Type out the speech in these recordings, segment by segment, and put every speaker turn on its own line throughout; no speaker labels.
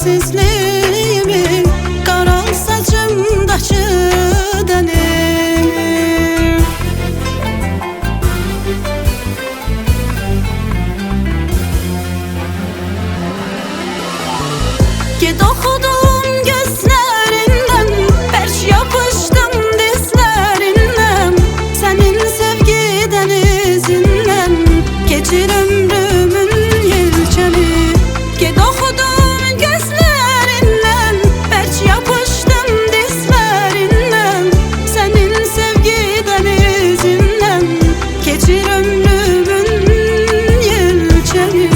sensizliğimi, karal saçımdaki denimi. Get oxudum gözlərindən, bərk yapışdım dizlərindən, sənin sevgi dənizindən keçir ömrümün yelkəni. Get oxudum gözlərindən, bərk yapışdım dizlərindən, sənin sevgi dənizindən keçir ömrümün yelkəni.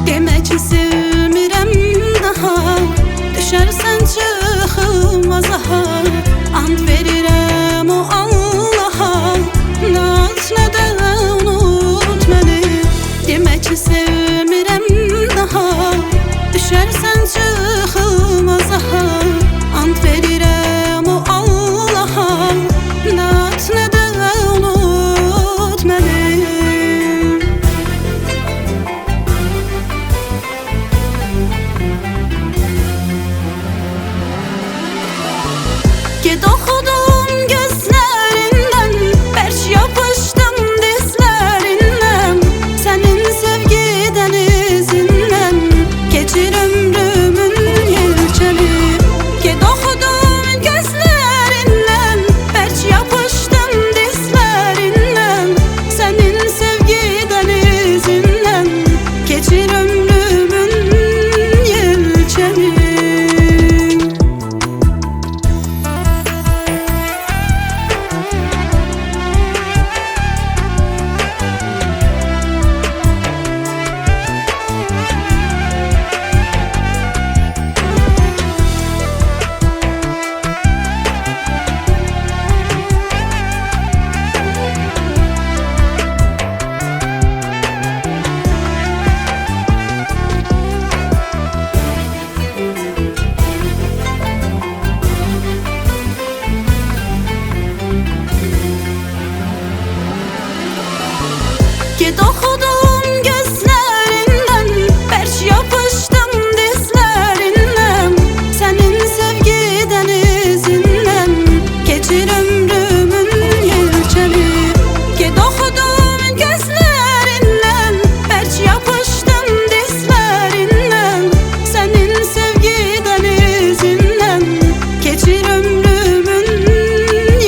Demək ki sevmirəm daha, düşərsən çıxılmaz aha. And verirəm o Allaha, naz nə də unut məni. Demək ki sevmirəm daha, düşərsən çıxılmaz aha. And verirəm o Allaha, naz nə də unut məni. Get oxudum gözlərindən, bərk yapışdım dizlərindən, sənin sevgi dənizindən keçir ömrümün yelkəni. Get oxudum gözlərindən, bərk yapışdım dizlərindən, sənin sevgi dənizindən keçir ömrümün yelkəni. Get oxudum gözlərindən, bərk yapışdım dizlərindən, sənin sevgi dənizindən keçir ömrümün yelkəni. Get oxudum gözlərindən, bərk yapışdım dizlərindən, sənin sevgi dənizindən keçir ömrümün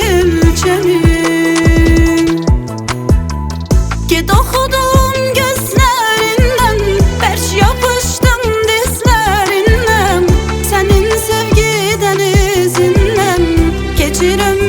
yelkəni. Get oxudum gözlərindən, bərk yapışdım dizlərindən, sənin sevgi dənizindən keçir ömrümün